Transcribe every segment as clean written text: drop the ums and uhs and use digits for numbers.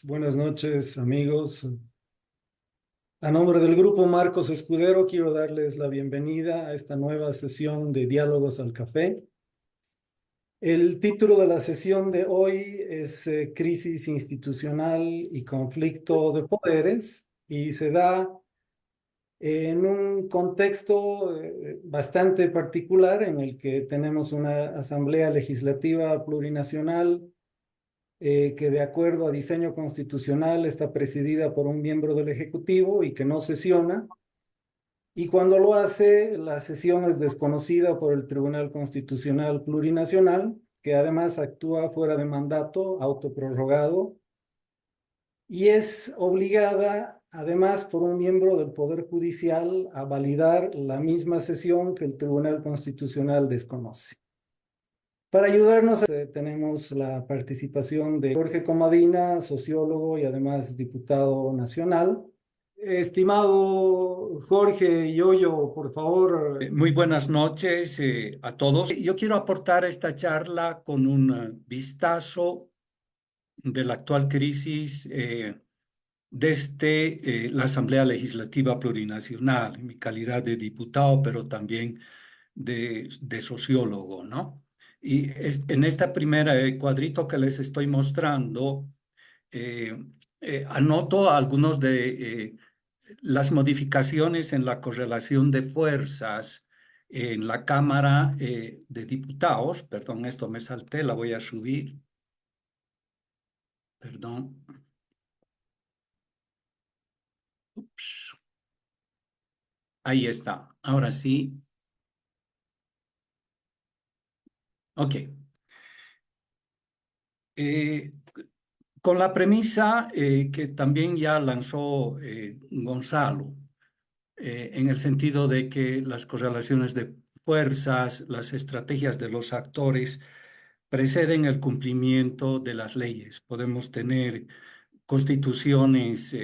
Buenas noches, amigos. A nombre del grupo Marcos Escudero, quiero darles la bienvenida a esta nueva sesión de Diálogos al Café. El título de la sesión de hoy es Crisis institucional y conflicto de poderes y se da en un contexto bastante particular en el que tenemos una asamblea legislativa plurinacional que de acuerdo a diseño constitucional está presidida por un miembro del Ejecutivo y que no sesiona. Y cuando lo hace, la sesión es desconocida por el Tribunal Constitucional Plurinacional, que además actúa fuera de mandato, autoprorrogado, y es obligada además por un miembro del Poder Judicial a validar la misma sesión que el Tribunal Constitucional desconoce. Para ayudarnos, tenemos la participación de Jorge Comadina, sociólogo y además diputado nacional. Estimado Jorge Yoyo, por favor. Muy buenas noches a todos. Yo quiero aportar a esta charla con un vistazo de la actual crisis desde la Asamblea Legislativa Plurinacional, en mi calidad de diputado, pero también de sociólogo, ¿no? Y en este primer cuadrito que les estoy mostrando, eh, anoto algunos de las modificaciones en la correlación de fuerzas en la Cámara de Diputados. Perdón, esto me salté, la voy a subir. Perdón. Ups. Ahí está. Ahora sí. Ok. Eh, con la premisa que también ya lanzó Gonzalo, en el sentido de que las correlaciones de fuerzas, las estrategias de los actores preceden el cumplimiento de las leyes. Podemos tener constituciones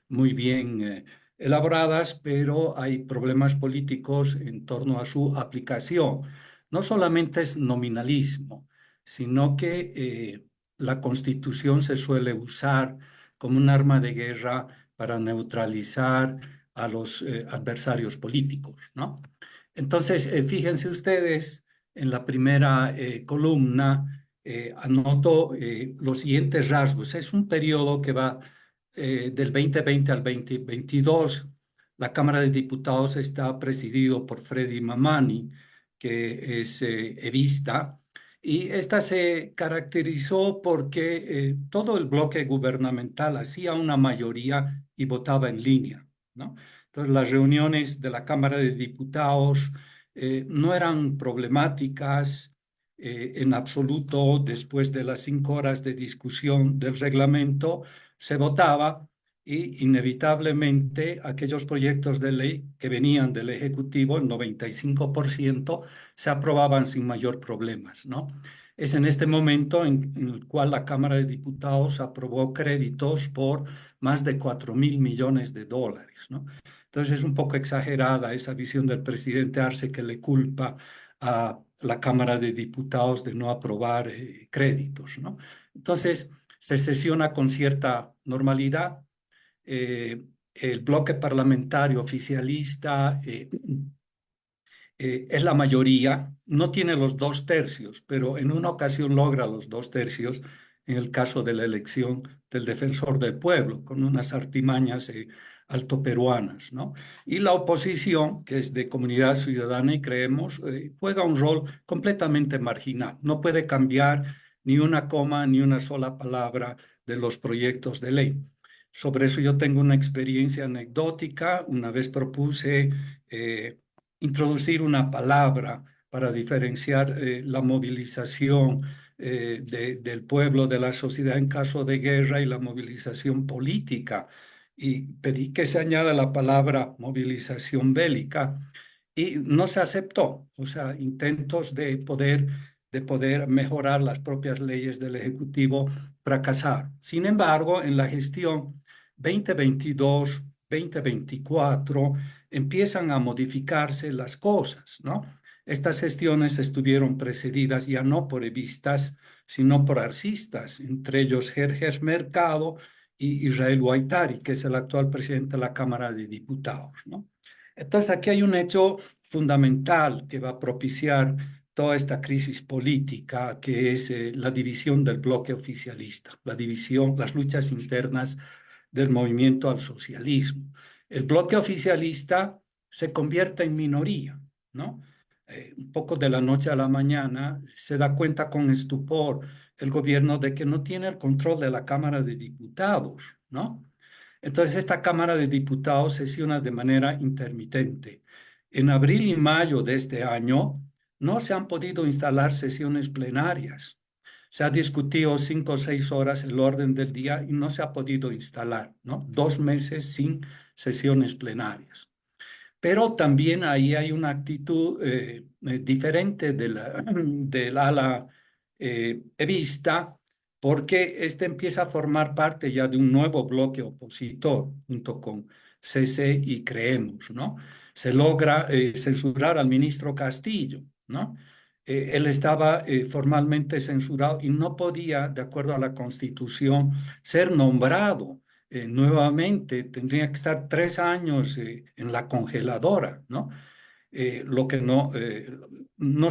muy bien elaboradas, pero hay problemas políticos en torno a su aplicación. No solamente es nominalismo, sino que la Constitución se suele usar como un arma de guerra para neutralizar a los adversarios políticos, ¿no? Entonces, fíjense ustedes en la primera columna, anoto los siguientes rasgos. Es un periodo que va del 2020 al 2022. La Cámara de Diputados está presidido por Freddy Mamani, que es evista, y esta se caracterizó porque todo el bloque gubernamental hacía una mayoría y votaba en línea, ¿no? Entonces, las reuniones de la Cámara de Diputados no eran problemáticas en absoluto. Después de las 5 horas de discusión del reglamento, se votaba y inevitablemente aquellos proyectos de ley que venían del Ejecutivo, el 95%, se aprobaban sin mayor problemas, ¿no? Es en este momento en el cual la Cámara de Diputados aprobó créditos por más de 4.000 millones de dólares, ¿no? Entonces es un poco exagerada esa visión del presidente Arce, que le culpa a la Cámara de Diputados de no aprobar créditos, ¿no? Entonces se sesiona con cierta normalidad. El bloque parlamentario oficialista es la mayoría, no tiene los 2 tercios, pero en una ocasión logra los 2 tercios en el caso de la elección del defensor del pueblo, con unas artimañas altoperuanas, ¿no? Y la oposición, que es de Comunidad Ciudadana y Creemos, juega un rol completamente marginal. No puede cambiar ni una coma ni una sola palabra de los proyectos de ley. Sobre eso yo tengo una experiencia anecdótica. Una vez propuse introducir una palabra para diferenciar la movilización del pueblo, de la sociedad en caso de guerra, y la movilización política. Y pedí que se añada la palabra movilización bélica y no se aceptó. O sea, intentos de poder mejorar las propias leyes del Ejecutivo fracasaron. Sin embargo, en la gestión 2022-2024 empiezan a modificarse las cosas, ¿no? Estas gestiones estuvieron precedidas ya no por evistas, sino por arcistas, entre ellos Gerges Mercado y Israel Guaitari, que es el actual presidente de la Cámara de Diputados, ¿no? Entonces, aquí hay un hecho fundamental que va a propiciar toda esta crisis política, que es la división del bloque oficialista, la división, las luchas internas del movimiento al socialismo. El bloque oficialista se convierte en minoría, ¿no? Un poco de la noche a la mañana se da cuenta con estupor el gobierno de que no tiene el control de la Cámara de Diputados, ¿no? Entonces, esta Cámara de Diputados sesiona de manera intermitente. En abril y mayo de este año no se han podido instalar sesiones plenarias. Se ha discutido 5 o 6 horas el orden del día y no se ha podido instalar, ¿no? 2 meses sin sesiones plenarias. Pero también ahí hay una actitud diferente del ala evista, porque este empieza a formar parte ya de un nuevo bloque opositor, junto con CC y Creemos, ¿no? Se logra censurar al ministro Castillo, ¿no? Él estaba formalmente censurado y no podía, de acuerdo a la Constitución, ser nombrado nuevamente. Tendría que estar 3 años en la congeladora, ¿no? Lo que no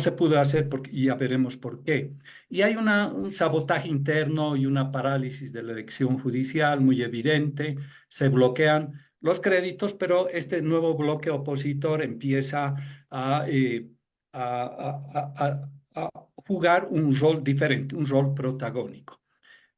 se pudo hacer porque, y ya veremos por qué. Y hay un sabotaje interno y una parálisis de la elección judicial muy evidente. Se bloquean los créditos, pero este nuevo bloque opositor empieza a, a jugar un rol diferente, un rol protagónico.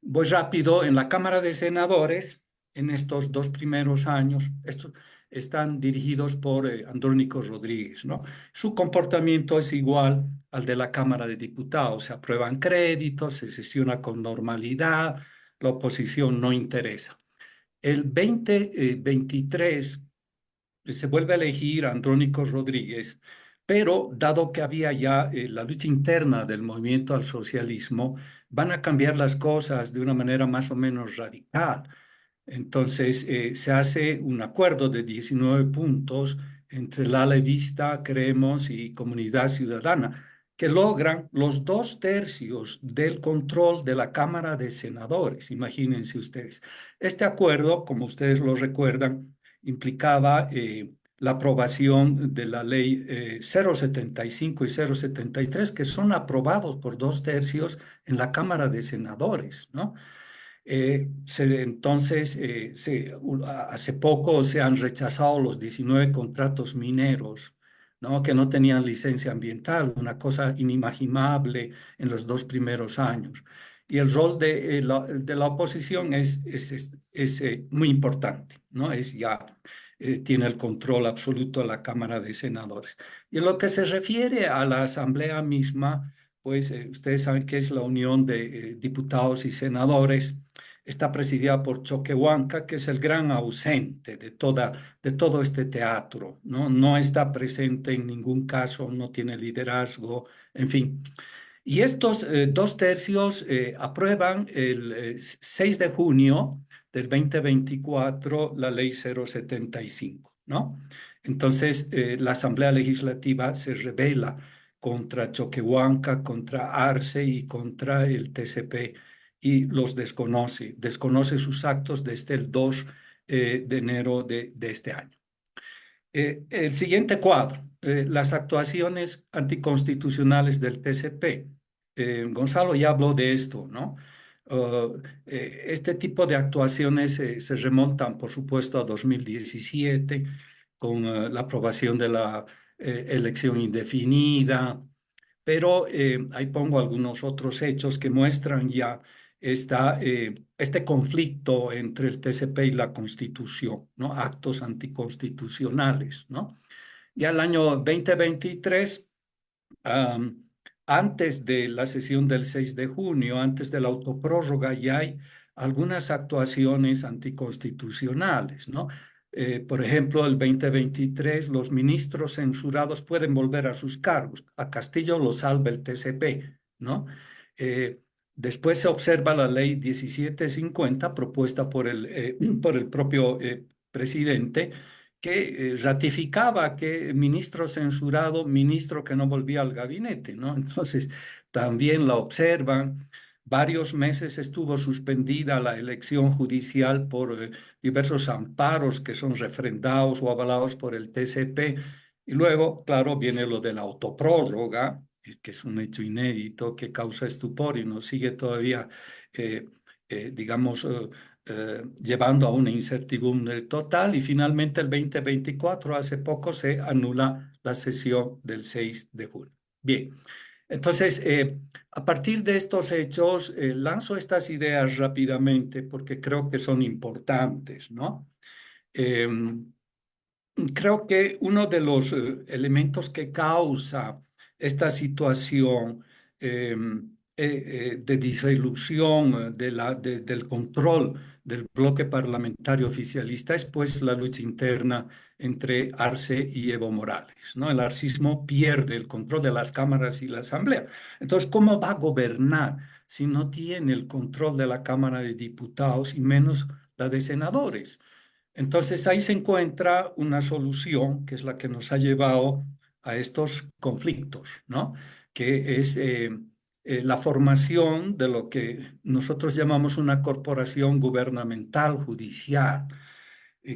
Voy rápido. En la Cámara de Senadores, en estos 2 primeros años, estos están dirigidos por Andrónico Rodríguez, ¿no? Su comportamiento es igual al de la Cámara de Diputados. Se aprueban créditos, se sesiona con normalidad, la oposición no interesa. El 2023 se vuelve a elegir a Andrónico Rodríguez, pero dado que había ya la lucha interna del movimiento al socialismo, van a cambiar las cosas de una manera más o menos radical. Entonces, se hace un acuerdo de 19 puntos entre la Levista, Creemos y Comunidad Ciudadana, que logran los 2/3 del control de la Cámara de Senadores. Imagínense ustedes. Este acuerdo, como ustedes lo recuerdan, implicaba la aprobación de la ley 075 y 073, que son aprobados por 2/3 en la Cámara de Senadores, ¿no? Entonces, hace poco se han rechazado los 19 contratos mineros, ¿no? Que no tenían licencia ambiental, una cosa inimaginable en los 2 primeros años. Y el rol de la oposición es muy importante, ¿no? Tiene el control absoluto de la Cámara de Senadores. Y en lo que se refiere a la Asamblea misma, pues ustedes saben que es la unión de diputados y senadores. Está presidida por Choquehuanca, que es el gran ausente de todo este teatro, ¿no? No está presente en ningún caso, no tiene liderazgo, en fin. Y estos 2/3 aprueban el 6 de junio del 2024 la ley 075, ¿no? Entonces, la Asamblea Legislativa se rebela contra Choquehuanca, contra Arce y contra el TCP y los desconoce sus actos desde el 2 de enero de este año. El siguiente cuadro, las actuaciones anticonstitucionales del TCP. Gonzalo ya habló de esto, ¿no? Este tipo de actuaciones se remontan, por supuesto, a 2017, con la aprobación de la elección indefinida, pero ahí pongo algunos otros hechos que muestran ya este conflicto entre el TCP y la Constitución, ¿no? Actos anticonstitucionales, ¿no? Y al año 2023, am, antes de la sesión del 6 de junio, antes de la autoprórroga, ya hay algunas actuaciones anticonstitucionales, ¿no? Por ejemplo, el 2023, los ministros censurados pueden volver a sus cargos. A Castillo lo salva el TCP, ¿no? Eh, Después se observa la ley 1750, propuesta por el propio presidente, que ratificaba que ministro censurado, ministro que no volvía al gabinete, ¿no? Entonces, también la observan. Varios meses estuvo suspendida la elección judicial por diversos amparos que son refrendados o avalados por el TCP. Y luego, claro, viene lo de la autoprórroga, que es un hecho inédito que causa estupor y nos sigue todavía, eh, digamos, llevando a una incertidumbre total. Y finalmente el 2024, hace poco, se anula la sesión del 6 de junio. Bien, entonces, a partir de estos hechos, lanzo estas ideas rápidamente porque creo que son importantes, ¿no? Em, Creo que uno de los elementos que causa esta situación eh, de disolución del control del bloque parlamentario oficialista es pues la lucha interna entre Arce y Evo Morales, ¿no? El arcismo pierde el control de las cámaras y la asamblea. Entonces, ¿cómo va a gobernar si no tiene el control de la Cámara de Diputados y menos la de senadores? Entonces ahí se encuentra una solución que es la que nos ha llevado a estos conflictos, ¿no? Que es la formación de lo que nosotros llamamos una corporación gubernamental judicial,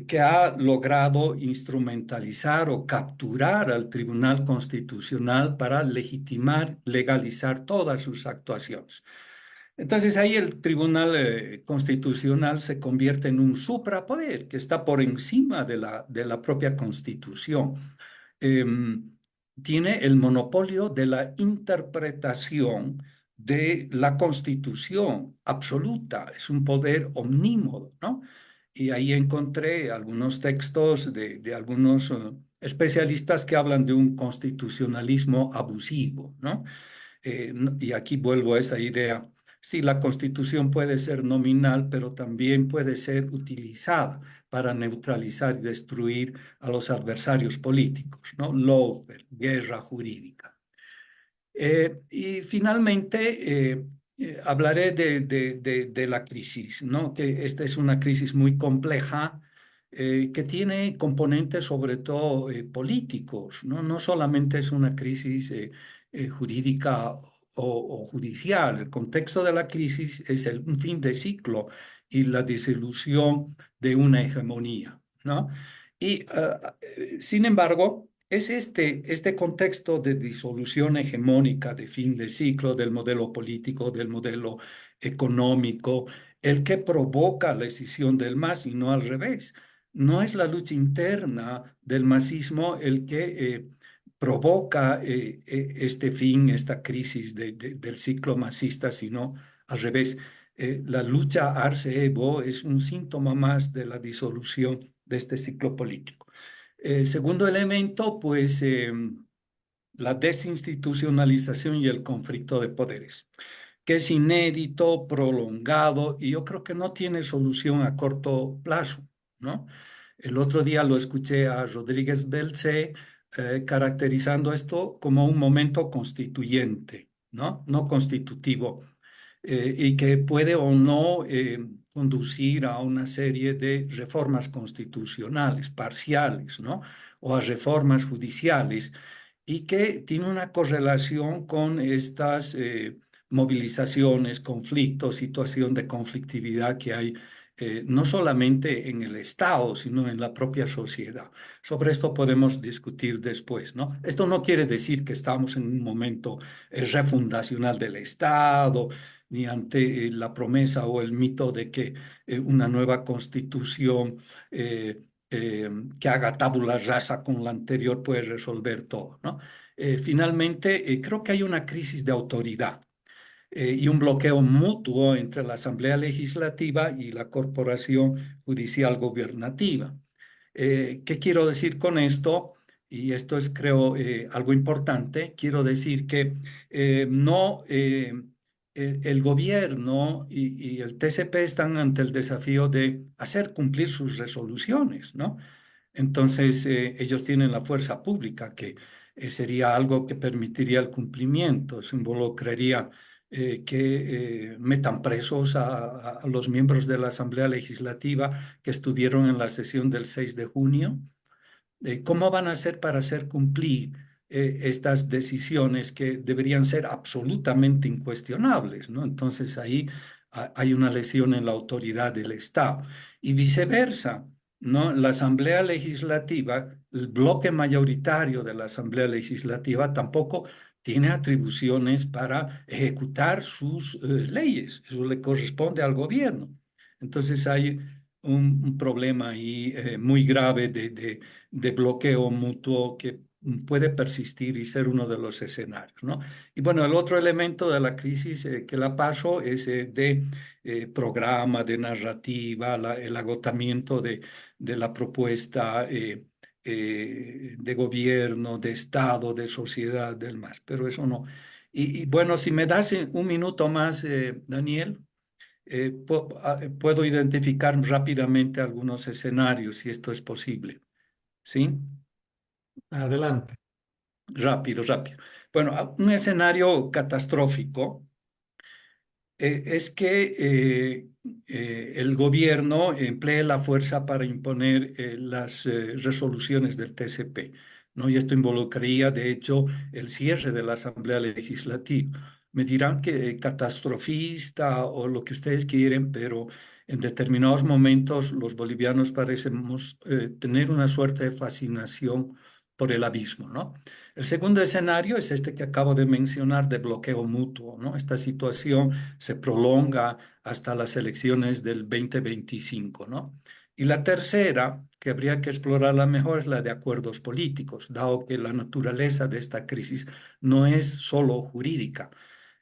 que ha logrado instrumentalizar o capturar al Tribunal Constitucional para legitimar, legalizar todas sus actuaciones. Entonces ahí el Tribunal Constitucional se convierte en un suprapoder que está por encima de la propia Constitución. Em, Tiene el monopolio de la interpretación de la Constitución absoluta, es un poder omnímodo, ¿no? Y ahí encontré algunos textos de algunos especialistas que hablan de un constitucionalismo abusivo, ¿no? Y aquí vuelvo a esa idea. Sí, la Constitución puede ser nominal, pero también puede ser utilizada para neutralizar y destruir a los adversarios políticos, ¿no? Lawfare, guerra jurídica. Y finalmente hablaré de la crisis, ¿no? Que esta es una crisis muy compleja que tiene componentes sobre todo políticos, ¿no? No solamente es una crisis jurídica o judicial. El contexto de la crisis es un fin de ciclo y la disolución de una hegemonía, ¿no? Y sin embargo, es este contexto de disolución hegemónica, de fin de ciclo del modelo político, del modelo económico, el que provoca la escisión del MAS y no al revés. No es la lucha interna del masismo el que provoca este fin, esta crisis del ciclo masista, sino al revés. La lucha Arce-Evo es un síntoma más de la disolución de este ciclo político. Segundo elemento, pues la desinstitucionalización y el conflicto de poderes, que es inédito, prolongado y yo creo que no tiene solución a corto plazo, ¿no? El otro día lo escuché a Rodríguez Belcé caracterizando esto como un momento constituyente, ¿no? No constitutivo, y que puede o no conducir a una serie de reformas constitucionales parciales, ¿no? O a reformas judiciales, y que tiene una correlación con estas movilizaciones, conflictos, situación de conflictividad que hay no solamente en el Estado, sino en la propia sociedad. Sobre esto podemos discutir después, ¿no? Esto no quiere decir que estamos en un momento refundacional del Estado, ni ante la promesa o el mito de que una nueva constitución que haga tabula rasa con la anterior puede resolver todo, ¿no? Finalmente, creo que hay una crisis de autoridad y un bloqueo mutuo entre la Asamblea Legislativa y la Corporación Judicial Gubernativa. ¿Qué quiero decir con esto? Y esto es, creo, algo importante. Quiero decir que no, el gobierno y el TCP están ante el desafío de hacer cumplir sus resoluciones, ¿no? Entonces, ellos tienen la fuerza pública, que sería algo que permitiría el cumplimiento, se involucraría que metan presos a los miembros de la Asamblea Legislativa que estuvieron en la sesión del 6 de junio. ¿Cómo van a hacer para hacer cumplir estas decisiones que deberían ser absolutamente incuestionables, ¿no? Entonces ahí hay una lesión en la autoridad del Estado. Y viceversa, ¿no? La Asamblea Legislativa, el bloque mayoritario de la Asamblea Legislativa tampoco tiene atribuciones para ejecutar sus leyes. Eso le corresponde al gobierno. Entonces hay un problema ahí muy grave de bloqueo mutuo que puede persistir y ser uno de los escenarios, ¿no? Y bueno, el otro elemento de la crisis que la paso es de programa, de narrativa, el agotamiento de la propuesta de gobierno, de Estado, de sociedad, del más, pero eso no. Y bueno, si me das un minuto más, Daniel. Puedo identificar rápidamente algunos escenarios, si esto es posible. ¿Sí? Adelante. Rápido, rápido. Bueno, un escenario catastrófico es que el gobierno emplee la fuerza para imponer las resoluciones del TCP, ¿no? Y esto involucraría, de hecho, el cierre de la Asamblea Legislativa. Me dirán que catastrofista o lo que ustedes quieren, pero en determinados momentos los bolivianos parecemos tener una suerte de fascinación por el abismo, ¿no? El segundo escenario es este que acabo de mencionar de bloqueo mutuo, ¿no? Esta situación se prolonga hasta las elecciones del 2025, ¿no? Y la tercera, que habría que explorarla mejor, es la de acuerdos políticos, dado que la naturaleza de esta crisis no es solo jurídica,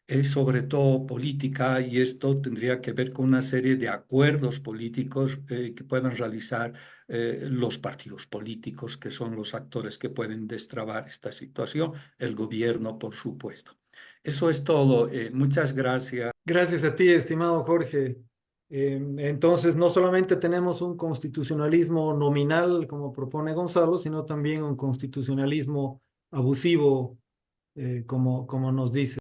es sobre todo política y esto tendría que ver con una serie de acuerdos políticos que puedan realizar los partidos políticos, que son los actores que pueden destrabar esta situación, el gobierno, por supuesto. Eso es todo. Muchas gracias. Gracias a ti, estimado Jorge. Entonces, no solamente tenemos un constitucionalismo nominal, como propone Gonzalo, sino también un constitucionalismo abusivo, como nos dice.